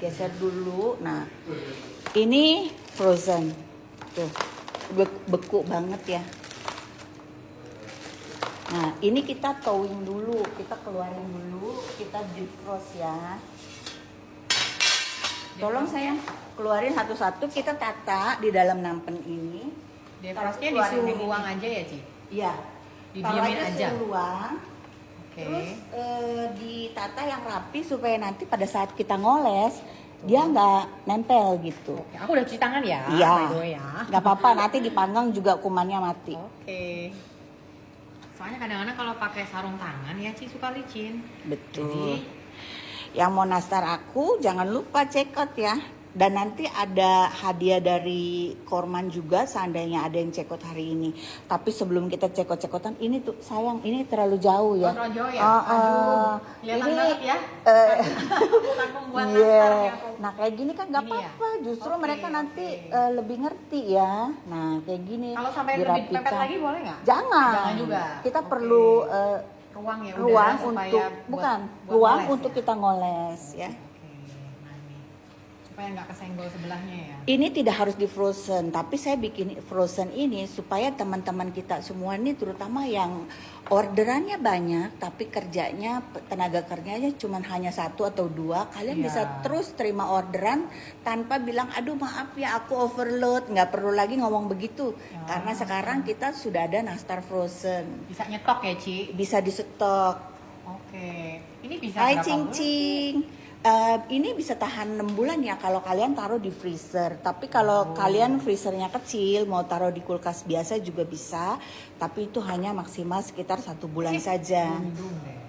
Geser dulu. Nah, ini frozen. Tuh, beku banget ya. Nah, ini kita thawing dulu. Kita keluarin dulu. Kita defrost ya. Tolong sayang, keluarin satu-satu. Kita tata di dalam nampen ini. Defrostnya di suhu ruang aja ya, Ci? Iya. Didiemin aja. Suhu ruang. Oke. Terus ditata yang rapi supaya nanti pada saat kita ngoles dia nggak nempel gitu. Oke, aku udah cuci tangan ya. Iya. By the way ya. Nggak apa-apa, nanti dipanggang juga kumannya mati. Oke. Soalnya kadang-kadang kalau pakai sarung tangan ya Ci suka licin. Betul. Jadi Yang mau nastar aku jangan lupa check out ya. Dan nanti ada hadiah dari Korman juga seandainya ada yang check out hari ini. Tapi sebelum kita check out-checkotan, ini tuh sayang, ini terlalu jauh ya. terlalu jauh ya. Aduh, kelihatan ini banget ya. Bukan membuat iya. nastar ya. Nah kayak gini kan nggak Gini ya? apa-apa, justru Oke, mereka nanti oke. lebih ngerti ya. Nah kayak gini. Kalau sampai lebih dirapikan. pepet lagi boleh nggak? Jangan. Jangan juga. Kita Oke. perlu ruang ya, ruang udara untuk supaya bukan buat ruang ngoles untuk ya? kita ngoles ya. Oke, nah nih. Supaya nggak kesenggol sebelahnya ya. Ini tidak harus di frozen, tapi saya bikin frozen ini supaya teman-teman kita semua ini terutama yang orderannya banyak tapi kerjanya tenaga kerjanya cuma hanya 1 atau 2, kalian Iya. bisa terus terima orderan tanpa bilang aduh maaf ya aku overload, nggak perlu lagi ngomong begitu karena sekarang kita sudah ada nastar frozen, Bisa nyetok ya, Ci? bisa di stok. Oke. Ini bisa Hai berapa Cing bulan, Ci? Cing. Ini bisa tahan 6 bulan ya kalau kalian taruh di freezer. Tapi kalau kalian freezernya kecil, mau taruh di kulkas biasa juga bisa. Tapi itu hanya maksimal sekitar 1 bulan saja. Dum deh.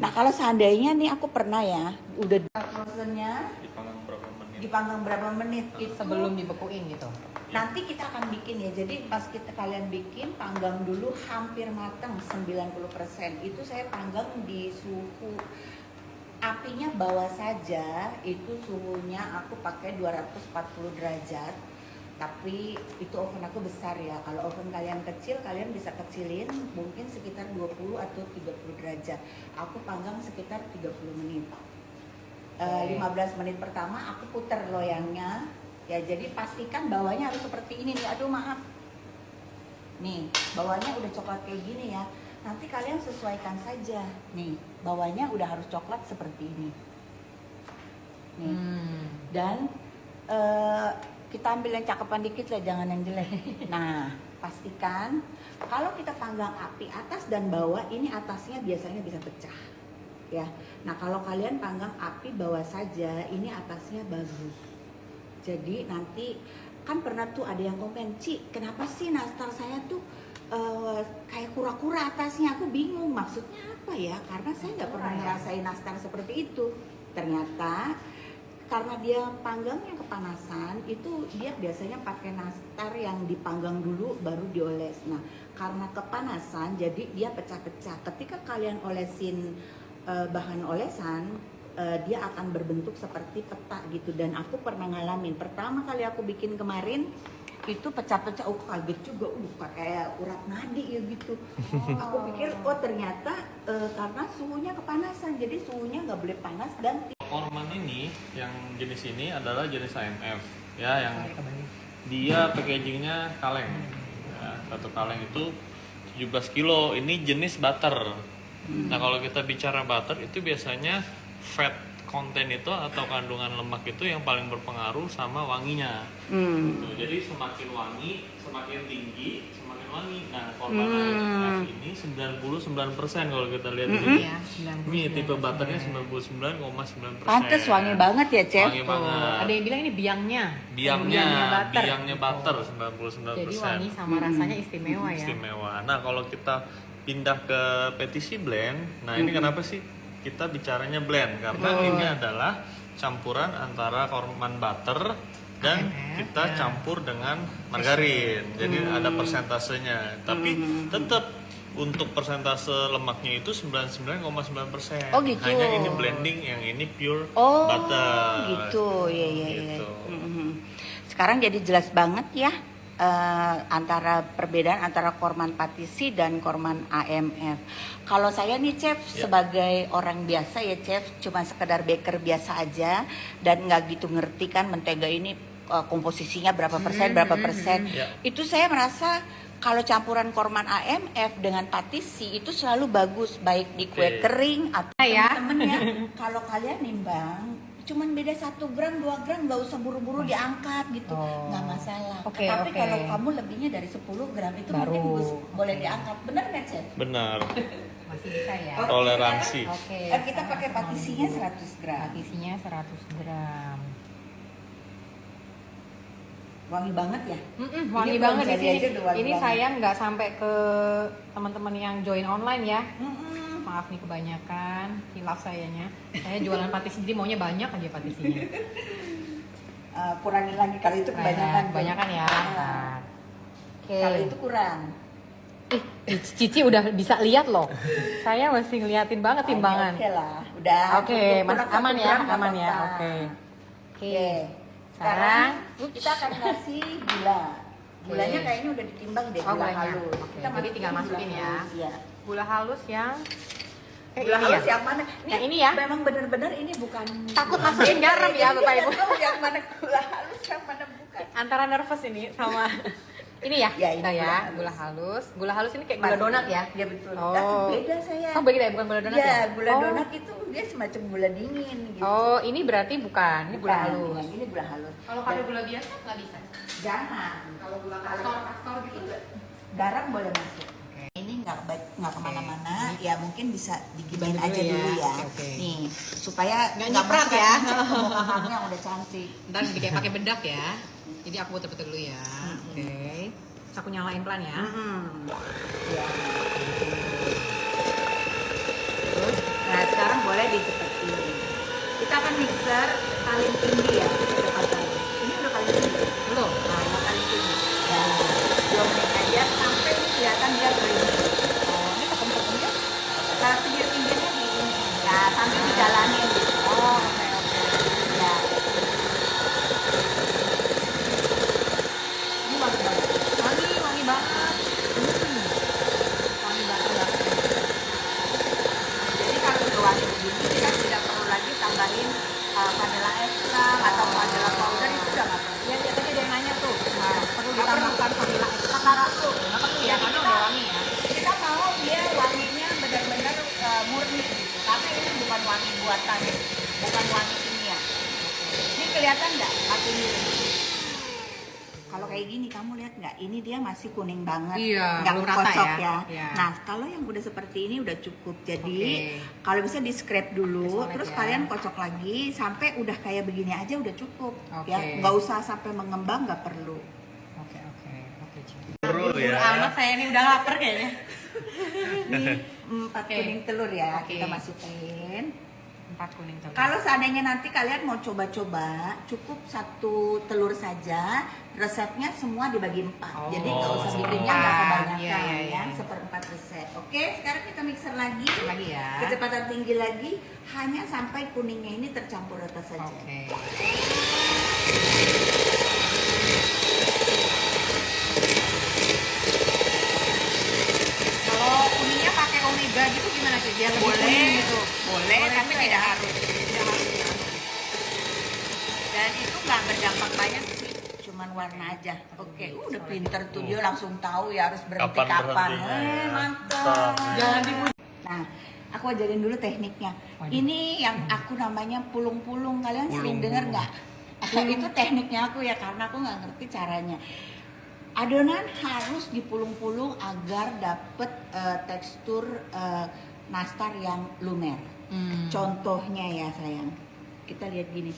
Nah kalau seandainya nih aku pernah ya, udah frozennya Dipanggang berapa menit? dipanggang berapa menit itu Sebelum dibekuin gitu. nanti kita akan bikin ya. Jadi pas kalian bikin, panggang dulu hampir matang 90%. Itu saya panggang di suhu apinya bawah saja, itu suhunya aku pakai 240 derajat. Tapi itu oven aku besar ya. Kalau oven kalian kecil, kalian bisa kecilin mungkin sekitar 20 atau 30 derajat. Aku panggang sekitar 30 menit. 15 menit pertama aku puter loyangnya. Ya jadi pastikan bawahnya harus seperti ini nih. Aduh maaf. Nih, bawahnya udah coklat kayak gini ya. Nanti kalian sesuaikan saja. Nih, bawahnya udah harus coklat seperti ini. Nih. Dan kita ambil yang cakepan dikit lah, jangan yang jelek. Nah, pastikan kalau kita panggang api atas dan bawah, ini atasnya biasanya bisa pecah. Ya. Nah, kalau kalian panggang api bawah saja, ini atasnya bagus. Jadi nanti kan pernah tuh ada yang komen, Ci, kenapa sih nastar saya tuh kayak kura-kura atasnya? Aku bingung maksudnya apa ya, karena saya nggak pernah ngerasain nastar seperti itu. Ternyata karena dia panggangnya kepanasan, itu dia biasanya pakai nastar yang dipanggang dulu baru dioles. Nah karena kepanasan jadi dia pecah-pecah. Ketika kalian olesin bahan olesan, dia akan berbentuk seperti peta gitu. Dan aku pernah ngalamin, pertama kali aku bikin kemarin itu pecah-pecah, aku kaget juga, kayak urat nadi ya gitu. Aku pikir ternyata karena suhunya kepanasan, jadi suhunya nggak boleh panas dan Korman ini yang jenis ini adalah jenis AMF ya, yang dia packagingnya kaleng ya, satu kaleng itu 17 kilo. Ini jenis butter. Nah kalau kita bicara butter itu biasanya fat konten itu atau kandungan lemak itu yang paling berpengaruh sama wanginya. Gitu. Jadi semakin wangi, semakin tinggi, semakin wangi. Nah, Korman AMF ini 99% kalau kita lihat di sini. Ya, Ini tipe butternya 99,9%. pantes wangi banget ya, Chef. Wangi banget. Ada yang bilang ini biangnya. Biangnya butter 99%. Jadi wangi sama rasanya istimewa ya. Istimewa. Nah, kalau kita pindah ke petisi blend, nah ini kenapa sih kita bicaranya blend? Karena ini adalah campuran antara Korman butter dan kita campur dengan margarin. Jadi ada persentasenya. Tapi tetap untuk persentase lemaknya itu 99,9%. Oh, gitu. Hanya ini blending, yang ini pure Oh butter. gitu, ya. Gitu. Sekarang jadi jelas banget ya. antara perbedaan antara korman patisi dan korman AMF. Kalau saya nih chef sebagai orang biasa ya chef, cuma sekedar baker biasa aja dan nggak gitu ngerti kan mentega ini komposisinya berapa persen. Itu saya merasa kalau campuran korman AMF dengan patisi itu selalu bagus baik di kue kering atau temen-temennya. Kalau kalian nimbang cuman beda 1 gram 2 gram nggak usah buru-buru diangkat gitu, nggak masalah. Tapi kalau kamu lebihnya dari 10 gram itu baru mungkin boleh diangkat, benar nggak chef? Benar. Masih bisa ya. Toleransi. Kita pakai patisinya 100 gram. Patisinya 100 gram. Wangi banget ya? Wangi Ini banget di belum jadi sini. aja udah wangi Ini banget. saya nggak sampai ke teman-teman yang join online ya. Maaf nih kebanyakan, hilaf sayanya. Saya jualan patisi jadi maunya banyak aja patisinya. Kurangin lagi kalau itu kebanyakan. Kebanyakan ya. Nah. Oke. Kalau itu kurang. Cici udah bisa lihat loh. Saya masih ngeliatin banget timbangan. Oke lah, udah. Oke, cukup, kurang aman 1 ya, gram nggak aman ya. apa-apa. Oke. Sekarang kita akan kasih gula. Gulanya kayaknya udah ditimbang deh, gula gulanya. halus. Oke, Kita jadi tinggal masukin ya. Iya. Gula halus yang Gula halus yang mana? Yang ini ya? Memang benar-benar ini bukan. Takut masukin garam ya, Bapak Ibu. Tahu yang mana gula halus, yang mana bukan. antara nervous ini sama ini ya, Ya, ini kita ya, gula gula halus. Gula halus ini kayak gula donat ya? Iya betul. Oh. Beda saya. Oh, beda ya, bukan gula donat ya? Iya, gula Oh. donat itu dia semacam gula dingin gitu. Oh, ini berarti bukan, ini gula Bukan, halus. Ini gula halus. Kalau pakai gula biasa nggak bisa. Jangan. Kalau gula kastor gitu. Garam boleh masuk. Ini nggak kemana-mana, ya mungkin bisa diginiin Dibantu aja dulu ya. dulu ya. Oke. Nih, supaya Nggak nyiprat ya. Muka-mukanya yang udah cantik. Ntar kayak pakai bedak ya. Jadi aku puter-puter dulu ya. Oke. Terus aku nyalain pelan ya. Ya. Terus Nah, sekarang boleh dicepetin. Kita akan mixer paling tinggi ya, kecepatannya. Ini udah paling tinggi. belum. Nah, yang paling tinggi. Ya, 2 menit aja sampai kelihatan dia kering. Oh, ini tepung-tepung ya? Kalau pinggir-pinggirnya di ini. Nah, sambil dijalanin gitu. Oh, oke oke. Ya. Ini wangi banget. Wangi banget. Wangi banget. Jadi kalau udah wangi begini, kita tidak perlu lagi tambahin vanilla extract atau vanilla powder, itu udah nggak perlu. Ya, lihat aja dia yang nanya tuh. Nah, Perlu nggak ditambahkan vanilla Kita taruh tuh. nggak perlu ya, karena udah wangi ya. Kita mau dia wanginya benar-benar murni gitu. Tapi ini bukan wangi buatan, bukan wangi kimia. Ini kelihatan nggak apinya? Kalau kayak gini kamu lihat nggak? Ini dia masih kuning banget, Iya, nggak belum rata kocok ya. ya. Iya. Nah, kalau yang udah seperti ini udah cukup. Jadi Oke. kalau bisa di scrape dulu, Di-scrape terus ya. kalian kocok lagi sampai udah kayak begini aja udah cukup. Oke. Ya, nggak usah sampai mengembang, nggak perlu. Oke. Cik. Buru ya. Amat saya ini udah lapar kayaknya. Nih 4 Oke. kuning telur ya, Oke. kita masukin. 4 kuning telur. Kalau seandainya nanti kalian mau coba-coba, cukup 1 telur saja. Resepnya semua dibagi 4. Oh, Jadi nggak usah seperempat. bikinnya nggak kebanyakan Iya, iya, ya, iya. 1/4 resep. Oke, sekarang kita mixer lagi. Lagi ya. Kecepatan tinggi lagi, hanya sampai kuningnya ini tercampur rata saja. Oke. Kalau kuningnya pakai omega gitu gimana sih? Biar lebih Boleh, kuning gitu. boleh, tapi juga tidak ya? harus. Tidak harus. Dan itu nggak berdampak banyak sih, cuman warna aja. Oke, udah pinter tuh dia langsung tahu ya harus berhenti Kapan kapan. berhentinya? Mantap. Jangan dipuji. Nah, aku ajarin dulu tekniknya. Waduh. Ini yang aku namanya pulung-pulung. Kalian sering Pulung-pulung. dengar nggak? Itu tekniknya aku ya, karena aku nggak ngerti caranya. Adonan harus dipulung-pulung agar dapet tekstur nastar yang lumer. Contohnya ya sayang, kita lihat gini.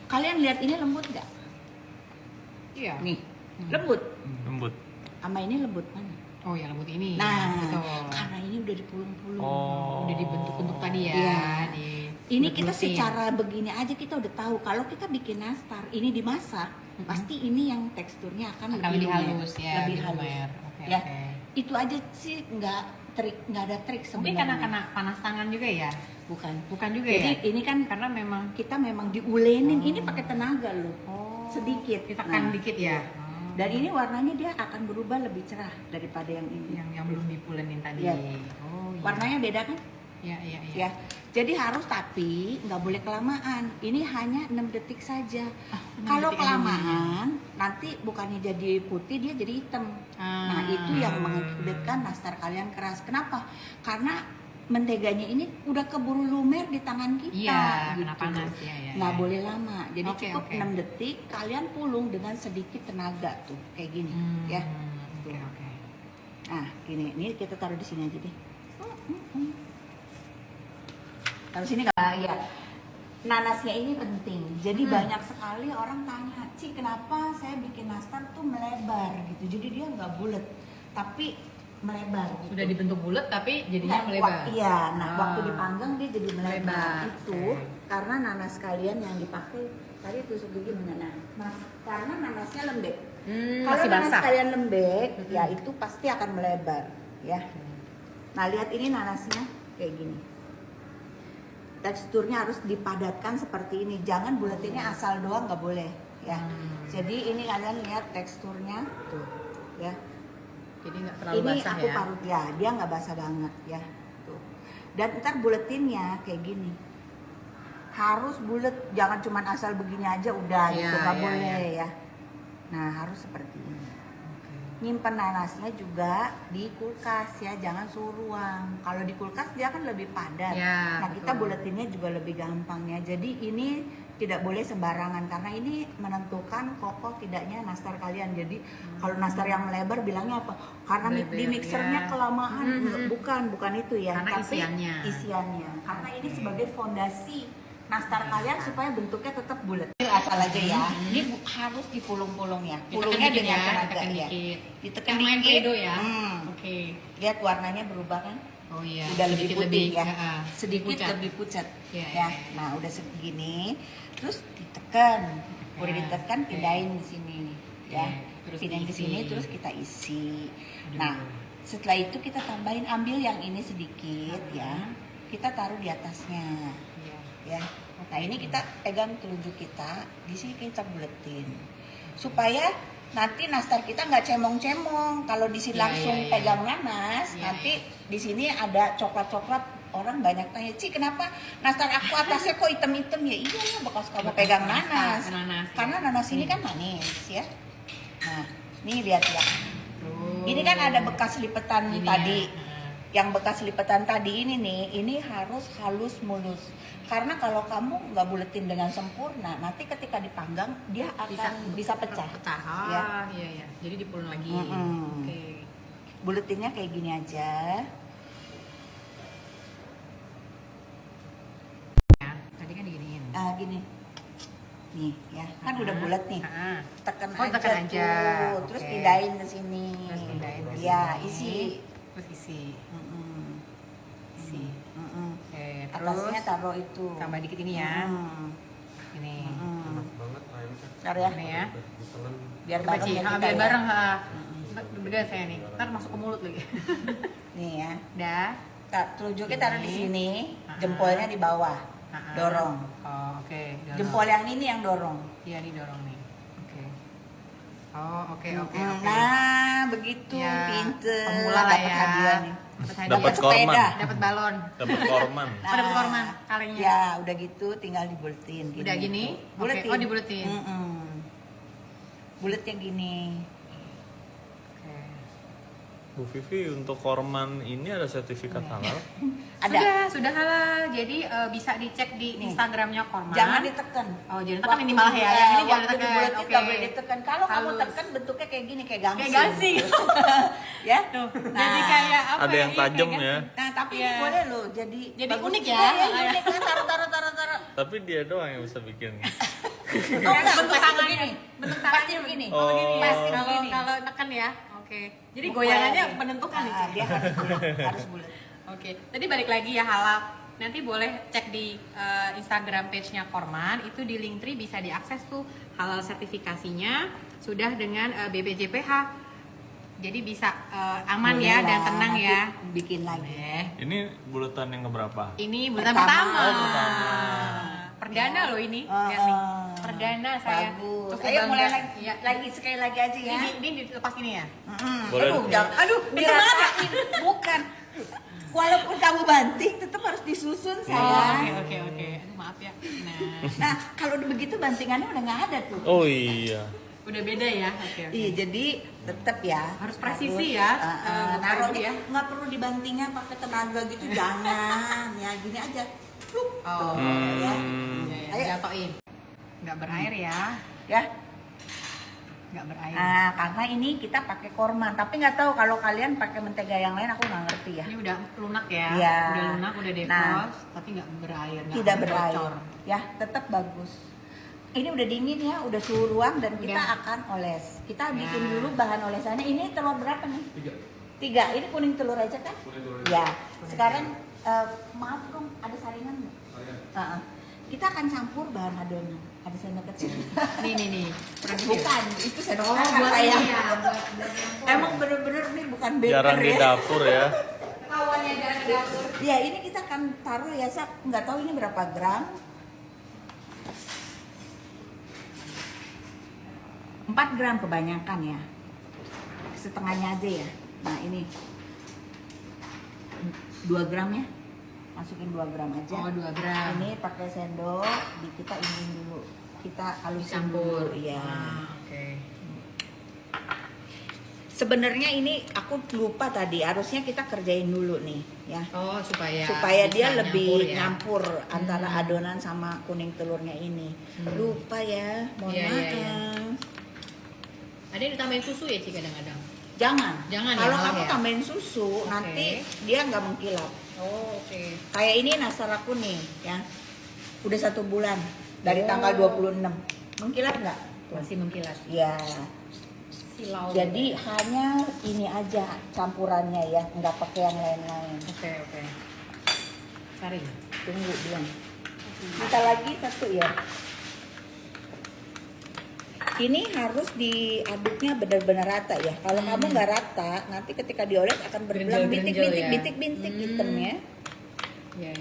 Kalian lihat ini lembut nggak? Iya. Nih, lembut. Lembut. Sama ini lembut mana? Oh ya lembut ini. Nah, Betul. karena ini udah dipulung-pulung. Oh. Udah dibentuk-bentuk tadi ya. Iya. Ini kita Bulet-buletin. secara begini aja kita udah tahu kalau kita bikin nastar ini dimasak, pasti ini yang teksturnya akan lebih lumer, halus ya. lebih lebih halus. lumer. Oke, Ya, oke. itu aja sih nggak ada trik Mungkin sebenarnya. karena kena panas tangan juga ya. Bukan. Bukan juga Jadi ya. ini kan Karena memang kita memang diulenin, ini pakai tenaga loh. oh, Sedikit. ditekan Nah, dikit ya. Dan ini warnanya dia akan berubah lebih cerah daripada yang ini. Yang belum dipulenin tadi. Iya. Oh, iya. Warnanya beda kan? Iya, iya, iya. Ya. Jadi harus, tapi nggak boleh kelamaan. Ini hanya 6 detik saja. 6 Kalau detik kelamaan, nanti bukannya jadi putih, dia jadi hitam. Nah, itu yang mengakibatkan nastar kalian keras. Kenapa? Karena menteganya ini udah keburu lumer di tangan kita. Iya, gitu. kena panas ya. Nggak boleh lama. Jadi Oke, cukup oke. 6 detik, kalian pulung dengan sedikit tenaga tuh, kayak gini, ya. Oke, oke. Nah, gini, ini kita taruh di sini aja deh. Taruh sini nggak? Ya. Nanasnya ini penting. Jadi banyak sekali orang tanya, Ci, kenapa saya bikin nastar tuh melebar gitu. Jadi dia nggak bulat, tapi melebar. Gitu. Sudah dibentuk bulat tapi jadinya Nah, melebar. Iya, nah Ah. waktu dipanggang dia jadi melebar. Melebar, Itu oke. karena nanas kalian yang dipakai tadi tusuk gigi mana? Nah, karena nanasnya lembek. Kalau Masih nanas basah. kalian lembek, ya itu pasti akan melebar, ya. Nah, lihat ini nanasnya kayak gini. Teksturnya harus dipadatkan seperti ini. Jangan buletinnya asal doang, nggak boleh, ya. Jadi ini kalian lihat teksturnya tuh, ya. Jadi nggak terlalu Ini basah aku ya. parut ya, dia nggak basah banget ya. Tuh. Dan ntar buletinnya kayak gini. Harus bulet, jangan cuma asal begini aja udah Iya, gitu, nggak iya, boleh iya. ya. Nah, harus seperti ini. Oke. Nyimpen nanasnya juga di kulkas ya, jangan suhu ruang. Kalau di kulkas dia kan lebih padat. Ya, Nah, kita betul. buletinnya juga lebih gampang ya. Jadi ini tidak boleh sembarangan karena ini menentukan kokoh tidaknya nastar kalian. Jadi kalau nastar yang melebar bilangnya apa? Karena Melebar, di mixernya ya. kelamaan. Bukan itu ya. Karena tapi isiannya. Karena ini sebagai fondasi nastar kalian supaya bentuknya tetap bulat. Asal aja ya. Ini harus dipulung-pulung ya. Ditekan Pulungnya dikit dengan ya, tenaga ditekan ya. dikit. Ditekan Yang main dikit. Play-Doh ya. Oke. Lihat warnanya berubah kan? Oh iya. Udah lebih sedikit putih ya. ya, Sedikit pucat. lebih pucat. Iya, Ya. iya. Nah, udah segini. Terus ditekan. Udah Ya, ditekan, oke. pindahin di sini ya. Terus Pindahin ke diisi. sini terus kita isi. Nah, setelah itu kita tambahin, ambil yang ini sedikit ya. Kita taruh di atasnya. Iya. Ya. Nah, ini kita pegang telunjuk kita, di sini kita buletin. Supaya nanti nastar kita nggak cemong-cemong. Kalau di sini Iya, langsung iya, iya. pegang nanas, Iya, nanti di sini ada coklat-coklat. Orang banyak tanya, Ci, kenapa nastar aku atasnya kok hitam-hitam? Ya iya, bekas kamu pegang nanas. Nanas. Karena nanas ini kan manis ya. Nah, nih lihat ya. Tuh. Ini kan ada bekas lipetan Ini tadi. ya. Yang bekas lipetan tadi ini nih, ini harus halus mulus. Karena kalau kamu nggak buletin dengan sempurna, nanti ketika dipanggang dia akan bisa pecah. Pecah. Ya. Iya, iya. Jadi dipulung lagi. Mm-mm. Oke. Buletinnya kayak gini aja. Ya, tadi kan diginiin. Gini. Nih ya, kan udah bulat nih. Ah. Tekan Oh, aja tekan aja. tuh. Terus Oke. pindahin ke sini. Terus pindahin ke Ya, sini. isi. Terus isi. Mm-mm. Isi. Mm-mm. Oke, Atasnya terus taruh itu. tambah dikit ini ya. Mm. Ini. Mm. banget ayamnya. Taruh ya. Ini ya. Ditelan. Biar Coba, bareng Ci. ya Ah, kita biar ya. bareng, ha. Beda saya nih. Ntar masuk ke mulut lagi. Nih ya. Dah. Telunjuknya taruh di Ini. sini, Ah. jempolnya di bawah. Ah, ah. Dorong. Oh, oke. Dorong. Jempol yang ini yang dorong. Iya, ini dorong nih. Oke. Oh, oke, oke, Mm, oke. Nah, begitu Ya, pinter. pemula lah Dapat ya. hadiah nih. Dapat hadiah. Dapat sepeda. korman. Dapat balon. Dapat korman. Oh, dapat korman kalengnya. Ya, udah gitu tinggal dibuletin. Udah gini? Buletin. Oke. Oh, dibuletin. Buletnya gini. Oke. Bu Vivi, untuk korman ini ada sertifikat halal? Ada. Sudah halal. Jadi bisa dicek di Nih. Instagramnya Korman. Jangan ditekan. Oh, jangan ditekan ini malah ya. Yang ini jangan waktu ditekan. dibuletin Oke. nggak boleh ditekan. Kalau kamu Halus. tekan bentuknya kayak gini, kayak gangsing. Kayak gangsing. Ya. Tuh. Nah. Jadi kayak apa? Ada yang Iya, tajam kayak ya. gangsing. Nah, tapi Iya. ini boleh loh. Jadi bagus unik juga ya. ya. Unik kan. Taruh. Tapi dia doang yang bisa bikin. Oh, enggak, Bentuk pasti tangannya. begini. Bentuk Pasti tangannya begini. Oh. begini ya. Pasti Kalau begini. kalau tekan ya. Oke. Jadi Bukan. goyangannya menentukan nih. Ah, Ci. dia harus bulat. Harus bulat. Oke, tadi balik lagi ya halal. Nanti boleh cek di Instagram page-nya Korman, itu di Linktree bisa diakses tuh halal sertifikasinya sudah dengan BPJPH. Jadi bisa aman Boleh ya lah, dan tenang nanti ya. Bikin lagi. Ini buletan yang keberapa? Ini bulan Pertama. pertama. Oh, pertama. Perdana loh ini. Ah, Lihat nih. ah. perdana saya. Bagus. Cukup Ayo mulai bangga. lagi, Iya. lagi sekali lagi aja ya. Ini dilepas gini ya? Boleh. Aduh, jangan, dirasain. Bukan. Walaupun kamu banting, tetap harus disusun Oh, sayang. oke. Aduh, maaf ya. Nah, kalau udah begitu bantingannya udah nggak ada tuh. Oh iya. Udah beda ya. Oke. Iya, jadi tetap ya Harus presisi ya, naruhnya ya. nggak perlu dibantingnya pakai tenaga gitu, jangan. Ya gini aja. Pluk. Oh, ya. Ayo jatoin. Nggak berair ya. Ya. Nggak berair. Nah, karena ini kita pakai korma, tapi nggak tahu kalau kalian pakai mentega yang lain, aku nggak ngerti ya. Ini udah lunak ya. Iya. Udah lunak, udah defrost, tapi nggak berair. nggak Tidak berair, bocor. ya tetap bagus. Ini udah dingin ya, udah suhu ruang dan kita Udah. akan oles. Kita Ya. bikin dulu bahan olesannya. Ini telur berapa nih? 3. Ini kuning telur aja kan? Ya. Sekarang maaf dong, ada saringan nggak? Kita akan campur bahan adonan. Ada sendok kecil. Nih. Kurang kecil. Bukan, itu sendok Oh, makan buat saya. ini ya, buat Emang bener-bener ini bukan baker Jarang di ya. dapur ya. kawannya jarang ke dapur. Ya ini kita akan taruh ya, saya nggak tahu ini berapa gram. 4 gram kebanyakan ya. Setengahnya aja ya. Nah ini 2 gram ya. Masukin 2 gram aja. Oh, 2 gram. Ini pakai sendok, kita ini dulu. Kita halusin Campur. dulu. Iya. Oke. Sebenarnya ini aku lupa tadi, harusnya kita kerjain dulu nih ya. Oh, supaya Dia bisa lebih ya. nyampur antara adonan sama kuning telurnya ini. Lupa ya, mohon Iya, maaf. iya. Ada yang ditambahin susu ya, Ci, kadang-kadang. Jangan. Jangan ya, Kalau malah kamu ya? tambahin susu, Oke. nanti dia nggak mengkilap. Oh, oke. Kayak ini nastar aku nih ya. Udah 1 bulan dari Oh. tanggal 26. Mengkilap nggak? Tuh. Masih mengkilat. Ya. Silau. Jadi hanya ini aja campurannya ya, nggak pakai yang lain-lain. Oke. Saring. Tunggu bilang. Kita lagi 1 ya. Ini harus diaduknya benar-benar rata ya. Kalau kamu nggak rata, nanti ketika dioles akan berbelang Gerendel-gerendel bintik-bintik ya. hitamnya. Iya.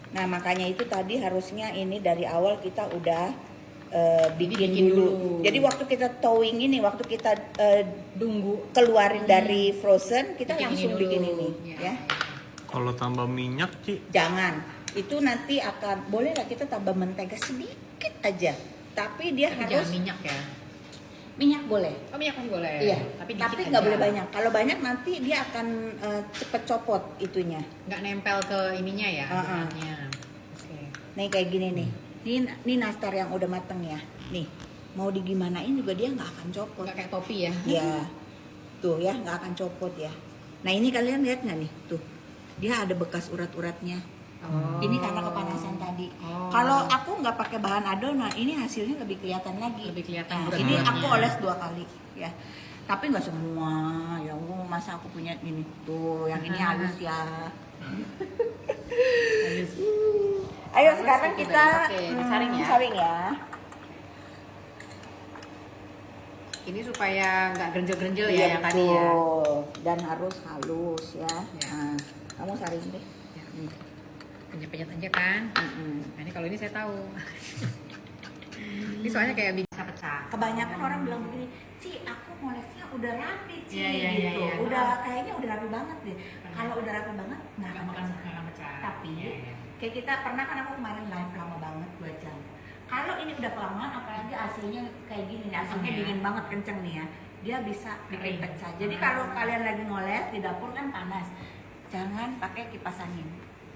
Nah makanya itu tadi harusnya ini dari awal kita udah bikin Bikin dulu. dulu. Jadi waktu kita towing ini, waktu kita Tunggu. keluarin dari frozen, kita Bikin langsung ini dulu. bikin ini, Ya. ya. Kalau tambah minyak, Ci. Jangan. Itu nanti akan boleh lah kita tambah mentega sedikit aja. Tapi dia Tapi harus jangan minyak ya. minyak boleh. Oh, minyak pun boleh. Iya. Tapi Tapi dikit nggak aja. boleh banyak. Kalau banyak nanti dia akan cepet copot itunya. Nggak nempel ke ininya ya, Uh-uh. adonannya. Oke. Nih kayak gini nih. Ini nastar yang udah mateng ya. Nih mau digimanain juga dia nggak akan copot. Nggak kayak topi ya. Ya, tuh ya nggak akan copot ya. Nah ini kalian lihat nggak nih, tuh dia ada bekas urat-uratnya. Oh. Ini karena kepanasan tadi. Oh. Kalau aku nggak pakai bahan adonan, ini hasilnya lebih kelihatan lagi. Lebih kelihatan Nah, urat-uratnya. ini aku oles 2 kali ya. Tapi nggak semua. Ya Allah, masa aku punya ini tuh, yang ini halus ya. Ayo sekarang gitu, kita oke, disaring ya. saring ya. Ini supaya nggak grenjel-grenjel ya Iya, yang tadi ya. betul. Dan harus halus ya. Ya. Nah, kamu saring deh. Ya. Penyet-penyet aja kan. Mm-mm. Nah, ini kalau ini saya tahu. Ini soalnya kayak bisa pecah. Kebanyakan orang bilang begini, Ci, aku molesnya udah rapi, Ci, Iya, iya, gitu. iya, iya. Udah kayaknya udah rapi banget deh. Kalau udah rapi banget nggak akan pecah. Nggak pecah. Tapi Iya, iya. kayak kita pernah kan aku kemarin live lama banget 2 jam. Kalau ini udah kelamaan, apalagi AC-nya kayak gini nih, AC-nya Ya. dingin banget kenceng nih ya, dia bisa bikin Kering. pecah. Jadi kalau kalian lagi ngoles di dapur kan panas, jangan pakai kipas angin.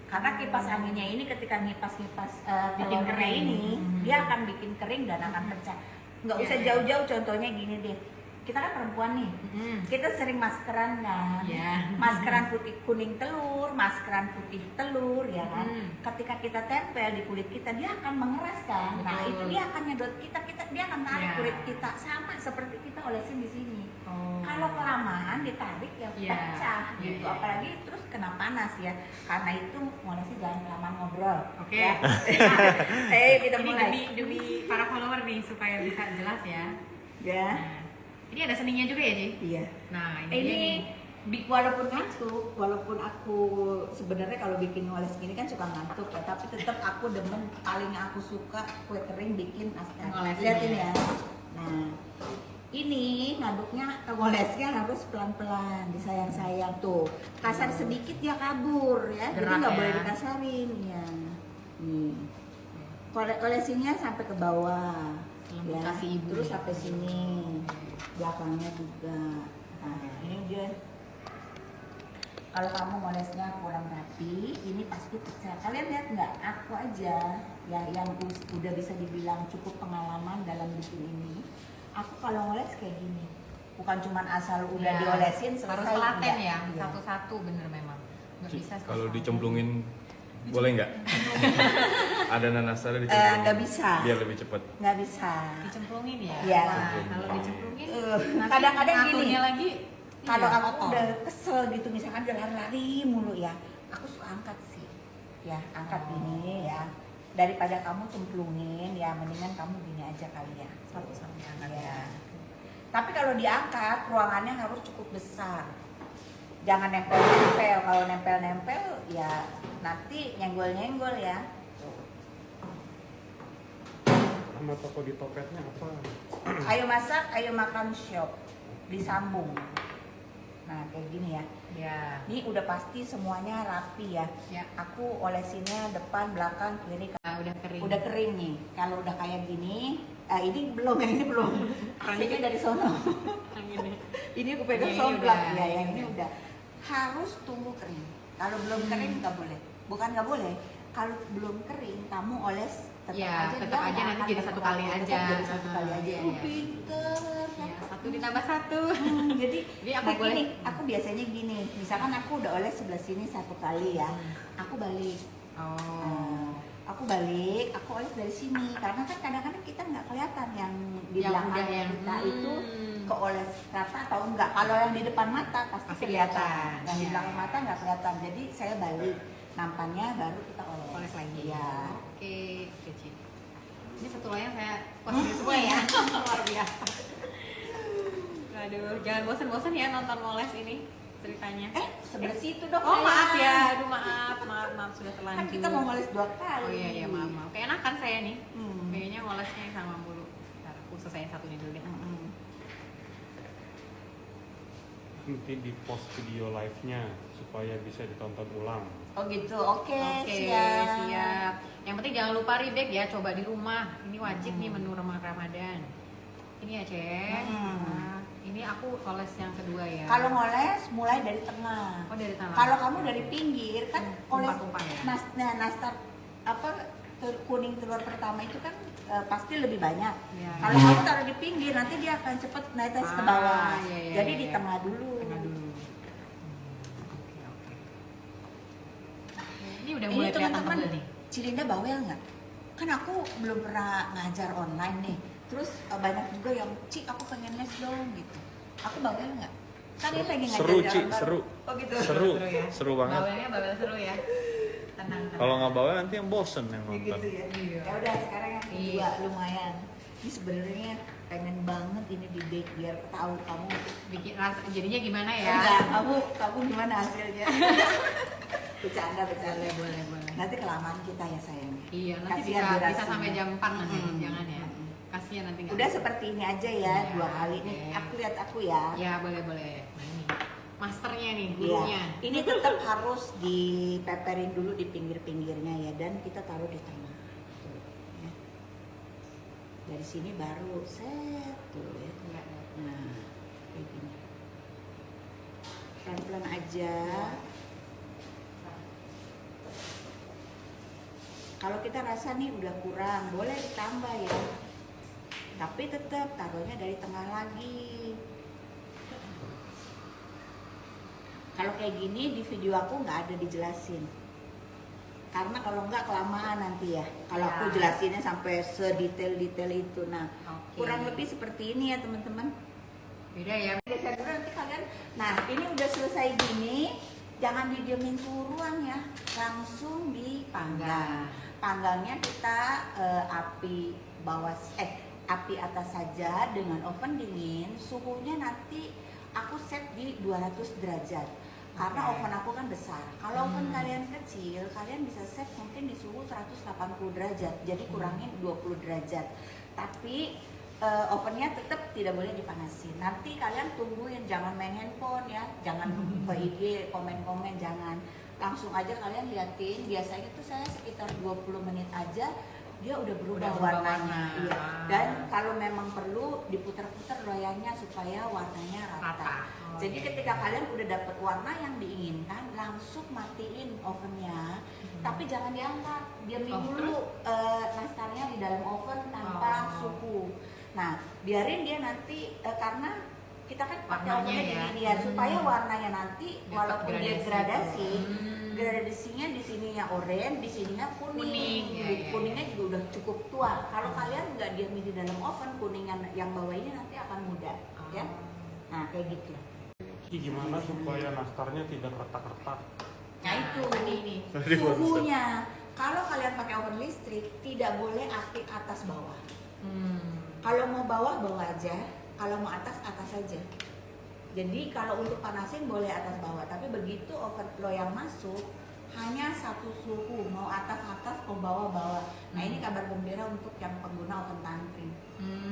Karena kipas anginnya ini ketika ngipas-ngipas Bikin telurnya kering. ini, dia akan bikin kering dan akan pecah. Nggak Iya, usah iya. jauh-jauh, contohnya gini deh. Kita kan perempuan nih, Mm. kita sering maskeran kan, Iya. maskeran putih kuning telur, maskeran putih telur ya kan. Hmm. Ketika kita tempel di kulit kita, dia akan mengeras kan. Nah Betul. itu dia akan nyedot kita, dia akan tarik Ya. kulit kita sama seperti kita olesin di sini. Oh. Kalau kelamaan ditarik ya Iya. pecah Iya, gitu, iya. apalagi terus kena panas ya. Karena itu ngolesnya jangan kelamaan ngobrol. Oke. Ya. Ayo kita Ini mulai. demi para follower nih supaya bisa jelas ya. Ya. Nah, ini ada seninya juga ya, Ci? Iya. Nah, ini dia Ini nih. Walaupun ngantuk, walaupun aku sebenarnya kalau bikin ngoles gini kan suka ngantuk ya, tapi tetap aku demen, paling aku suka kue kering bikin Ngoles liatin ini. ya. Nah, ini ngaduknya ngolesnya harus pelan-pelan, disayang-sayang tuh. Kasar sedikit ya kabur ya, jadi Gerak nggak ya. boleh dikasarin ya. Nih, olesinya sampai ke bawah, Lembut ya. kasih ibu. Terus sampai sini, belakangnya juga. Nah, ini dia. Kalau kamu ngolesnya kurang rapi, ini pasti pecah. Kalian lihat nggak? Aku aja ya yang udah bisa dibilang cukup pengalaman dalam bikin ini. Aku kalau ngoles kayak gini, bukan cuman asal udah Ya, diolesin selesai. harus telaten enggak. ya, Iya. satu-satu bener memang. Nggak bisa Kalau satu-satu. dicemplungin boleh nggak? Ada nanasnya dicemplungin. Nggak bisa. Biar lebih cepat. Nggak bisa. Dicemplungin ya? Iya. Wah, kalau dicemplungin nanti Kadang-kadang ngaturnya gini. lagi Kalau iya, aku kotor. udah kesel gitu, misalkan dia lari-lari mulu ya, aku suka angkat sih, ya angkat gini ya. Daripada kamu cemplungin, ya mendingan kamu gini aja kali ya. Satu-satu diangkat Ya. ya. Tapi kalau diangkat, ruangannya harus cukup besar. Jangan nempel-nempel. Kalau nempel-nempel, ya nanti nyenggol-nyenggol ya. Nama toko di Topetnya apa? Ayo masak, ayo makan shop, disambung. Nah kayak gini ya. Ya. Ini udah pasti semuanya rapi ya. Ya. Aku olesinnya depan, belakang, kiri, kanan. Nah, udah kering. Udah kering nih. Kalau udah kayak gini, ini belum, yang ini belum. Ini dari sono. Yang ini. Ini aku pegang Ini somplak udah. ya, yang ini udah. Harus tunggu kering. Kalau belum kering nggak boleh. Bukan nggak boleh. Kalau belum kering, kamu oles tetap Ya, aja. tetap dia aja nggak nanti akan jadi satu kali tetap aja. Jadi satu kali aja. Iya, Oh, iya. pinter. Ya, satu ditambah satu. Jadi, Jadi aku nah boleh- gini, aku biasanya gini. Misalkan aku udah oles sebelah sini satu kali ya. Aku balik. Oh. Aku balik, aku oles dari sini karena kan kadang-kadang kita nggak kelihatan yang di Yang belakang udah yang- kita itu keoles rata atau enggak. Kalau yang di depan mata pasti Pasti kelihatan, kelihatan. yang di Iya, belakang iya. mata nggak kelihatan. Jadi saya balik nampannya baru kita oles. Oles lagi. Ya. Oke, Cici. Ini satu layang saya posisi semua ya. Luar biasa. Aduh, jangan bosan-bosan ya nonton moles ini ceritanya. Sebelah situ dong. Oh maaf sayang. ya, aduh maaf sudah terlanjur. Kan kita mau ngoles 2 kali. Oh iya iya maaf. Keenakan saya nih. Hmm. Kayaknya ngolesnya sama mulu. Ntar aku selesaiin satu ini dulu deh. Mm-mm. Nanti di post video live-nya supaya bisa ditonton ulang. Oh gitu, oke, Oke, siap. siap. Yang penting jangan lupa rebake ya, coba di rumah. Ini wajib nih menu Ramadan. Ini ya, Cek. Hmm. Nah, ini aku oles yang kedua ya. Kalau ngoles mulai dari tengah. Oh, dari tangan. Kalau kamu dari pinggir kan oles Tumpah-tumpah ya? nastar apa kuning telur pertama itu kan pasti lebih banyak. Iya. Kalau kamu taruh di pinggir nanti dia akan cepet naik ke bawah. iya, iya, Jadi iya, di iya. tengah dulu. Tengah dulu. Oke. Ini udah Ini mulai kelihatan teman-teman, tebel nih. Cilinda bawel nggak? Kan aku belum pernah ngajar online nih. Terus banyak juga yang, Ci aku pengen les dong gitu. Aku bawel nggak? Kan ini lagi ngajar Seru, di Ci, orang baru. seru. Oh gitu. Seru, ya. seru banget. Bawelnya bawel seru ya. Tenang. Kalau nggak bawa nanti yang bosen yang Ya nonton. gitu ya. Iya. Ya udah sekarang yang kedua Iya. lumayan. Ini sebenarnya pengen banget ini di bake biar tahu kamu. Bikin jadinya gimana ya? Enggak, kamu gimana hasilnya? Bercanda. Boleh. Nanti kelamaan kita ya sayang. Iya, nanti Kasihan bisa durasinya. sampai jam 4 nanti, Mm-mm. jangan ya. Kasihan nanti nggak Udah bisa. seperti ini aja ya, Iya, 2 kali nih. oke. Aku lihat aku ya. Ya, boleh. Nah ini, masternya nih, Iya. gurunya. Ini tetap harus dipeperin dulu di pinggir-pinggirnya ya, dan kita taruh di tengah. Tuh, ya. Dari sini baru set tuh ya. Iya. Nah, kayak gini. Pelan-pelan aja. Kalau kita rasa nih udah kurang, boleh ditambah ya. Tapi tetap taruhnya dari tengah lagi. Kalau kayak gini di video aku nggak ada dijelasin. Karena kalau nggak kelamaan nanti ya. Kalau Ya. aku jelasinnya sampai sedetail-detail itu. Nah, Oke. kurang lebih seperti ini ya teman-teman. Beda ya. Geser dulu nanti kalian. Nah, ini udah selesai gini, jangan didiemin suhu ruang ya, langsung dipanggang. Panggangnya kita api api atas saja dengan oven dingin. Suhunya nanti aku set di 200 derajat. Karena Oke. oven aku kan besar. Kalau oven Hmm. kalian kecil, kalian bisa set mungkin di suhu 180 derajat. Jadi kurangin 20 derajat. Tapi ovennya tetap tidak boleh dipanasin. Nanti kalian tungguin, jangan main handphone ya, jangan ke IG, komen-komen, jangan. Langsung aja kalian liatin. Biasanya tuh saya sekitar 20 menit aja dia udah berubah Udah berubah warnanya. warna. Iya. Dan kalau memang perlu diputar-putar loyangnya supaya warnanya rata. Rata. Oh, Jadi iya, ketika iya. kalian udah dapet warna yang diinginkan, langsung matiin ovennya. Tapi jangan diangkat, diamin Oh, dulu nastarnya di dalam oven tanpa Oh. suhu. Nah, biarin dia nanti karena kita kan pakai Warnanya ovennya ya. ini ya, supaya warnanya nanti Dapat walaupun dia gradasi, Hmm. gradasinya di sininya oranye, di sininya kuning. Kuning, ya, Di ya, kuningnya juga udah cukup tua. Kalau kalian nggak diamin di dalam oven, kuningan yang bawah ini nanti akan muda, ya. Nah, kayak gitu. Ini gimana supaya nastarnya tidak retak-retak? Nah itu ini. suhunya. Kalau kalian pakai oven listrik, tidak boleh api atas bawah. Kalau mau bawah bawah aja, kalau mau atas atas saja. Jadi kalau untuk panasin boleh atas bawah, tapi begitu overflow yang masuk hanya satu suhu, mau atas atas, mau bawah bawah. Nah ini kabar gembira untuk yang pengguna oven tangkring,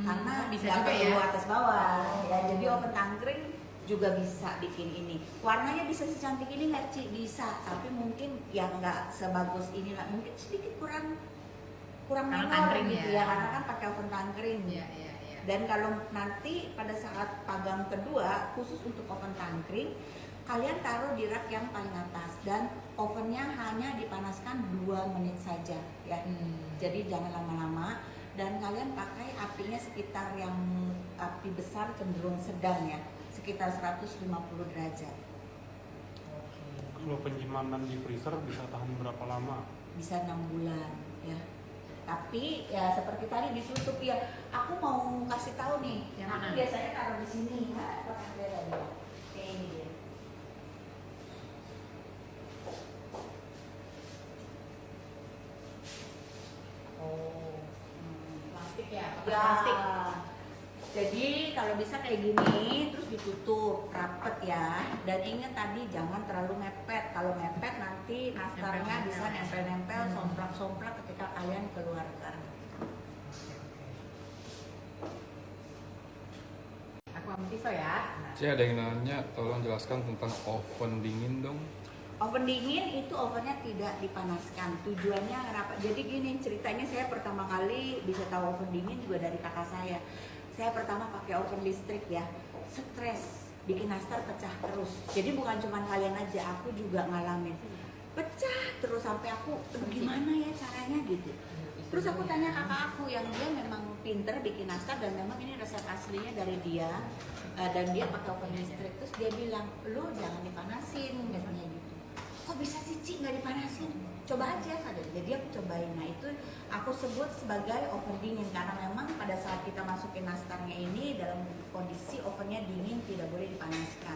karena bisa nggak juga perlu ya. atas bawah. Ya, jadi oven tangkring juga bisa bikin ini. Warnanya bisa secantik ini nggak Ci? Bisa, tapi mungkin yang nggak sebagus ini lah. Mungkin sedikit kurang Karena menor tangkring gitu ya. ya, karena kan pakai oven tangkring. Iya, iya, iya. Dan kalau nanti pada saat panggang kedua khusus untuk oven tangkring, kalian taruh di rak yang paling atas dan ovennya hanya dipanaskan 2 menit saja ya. Jadi jangan lama-lama dan kalian pakai apinya sekitar yang api besar cenderung sedang ya, sekitar 150 derajat. Kalau penyimpanan di freezer bisa tahan berapa lama? Bisa 6 bulan ya. Tapi ya seperti tadi ditutup ya. Aku mau kasih tahu nih. Yang Aku mana? biasanya taruh di sini. Nah, apa kan dia tadi? Kayak ini dia. Oh, plastik ya? Pakai Ya. plastik. Jadi kalau bisa kayak gini terus ditutup rapet ya. Dan ingat tadi jangan terlalu mepet. Kalau mepet nanti nastarnya Nempel-nempel. bisa nempel-nempel, somplak-somplak ketika kalian keluarkan. Aku ambil pisau ya. Nah. Ci, ada yang nanya, tolong jelaskan tentang oven dingin dong. Oven dingin itu ovennya tidak dipanaskan. Tujuannya kenapa? Jadi gini ceritanya, saya pertama kali bisa tahu oven dingin juga dari kakak saya. Saya pertama pakai oven listrik ya, stres, bikin nastar pecah terus. Jadi bukan cuma kalian aja, aku juga ngalamin. Pecah terus sampai aku, "Aduh, gimana ya caranya gitu. Terus aku tanya kakak aku yang dia memang pinter bikin nastar dan memang ini resep aslinya dari dia, dan dia pakai oven listrik. Terus dia bilang, "Lu jangan dipanasin," katanya gitu. Kok bisa sih Ci nggak dipanasin? Coba aja saja. Jadi aku cobain. Nah itu aku sebut sebagai oven dingin karena memang pada saat kita masukin nastarnya ini dalam kondisi ovennya dingin, tidak boleh dipanaskan.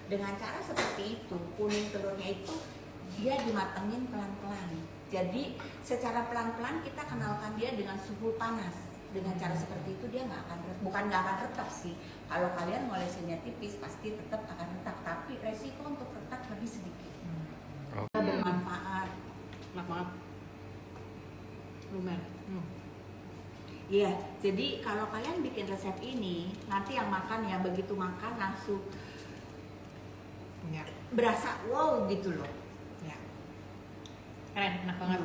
Dengan cara seperti itu, kuning telurnya itu dia dimatengin pelan-pelan. Jadi secara pelan-pelan kita kenalkan dia dengan suhu panas. Dengan cara seperti itu dia nggak akan bukan nggak akan retak sih. Kalau kalian ngolesinnya tipis pasti tetap akan retak, tapi resiko untuk retak lebih sedikit. Bermanfaat. Maaf. Lumer. Iya, jadi kalau kalian bikin resep ini, nanti yang makan ya begitu makan langsung Ya. berasa wow gitu loh. Ya. Keren, enak banget.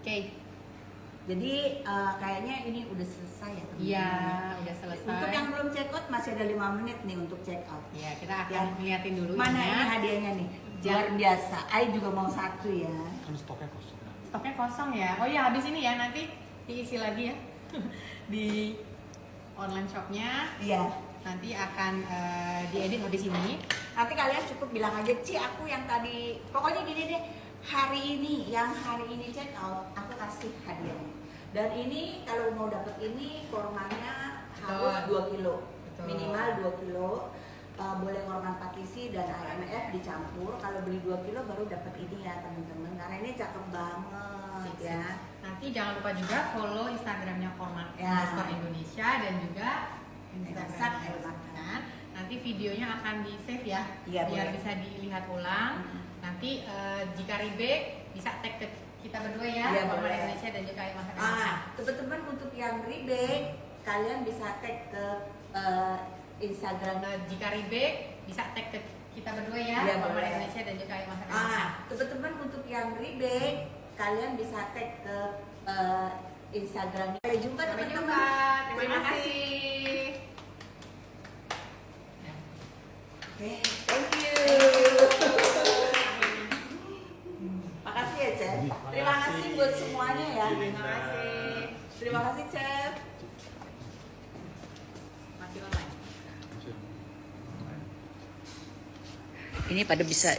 Oke. Jadi kayaknya ini udah selesai ya teman-teman. Iya, udah selesai. Untuk yang belum check out masih ada 5 menit nih untuk check out. Ya, kita akan Ya. ngeliatin dulu Mana ininya. ini hadiahnya nih? Luar biasa. Ai juga mau satu ya. Kan stoknya kosong. Stoknya kosong ya. Oh iya, habis ini ya nanti diisi lagi ya di online shopnya. Iya. Nanti akan diedit habis ini. Nanti kalian cukup bilang aja, Ci aku yang tadi, pokoknya gini deh, hari ini, yang hari ini check out, aku kasih hadiahnya. Dan ini kalau mau dapet ini kormanya harus 2 kilo, Betul. minimal 2 kilo. Boleh korman patisi dan AMF dicampur. Kalau beli 2 kilo baru dapat ini ya teman-teman, karena ini cakep banget ya. Nanti jangan lupa juga follow Instagramnya Korman Ya. Store Indonesia dan juga Instagram Masak, Makan. nanti videonya akan di save ya, Iya, biar boleh. bisa dilihat ulang. Nanti jika Ribe bisa tag ke kita berdua ya, Iya, Korban boleh. Indonesia dan juga Masak Indonesia. Teman-teman untuk yang rebate kalian bisa tag ke Instagram. Jika Ribe bisa tag ke kita berdua ya, Iya, Korban boleh. Indonesia dan juga Masak Indonesia. Teman-teman untuk yang rebate kalian bisa tag ke Instagram. Sampai jumpa Sampai teman-teman. jumpa. Terima Terima kasih. Oke, thank you. Makasih ya, Chef. Terima kasih buat semuanya ya. Terima kasih. Terima kasih, Chef. Masih online. Ini pada bisa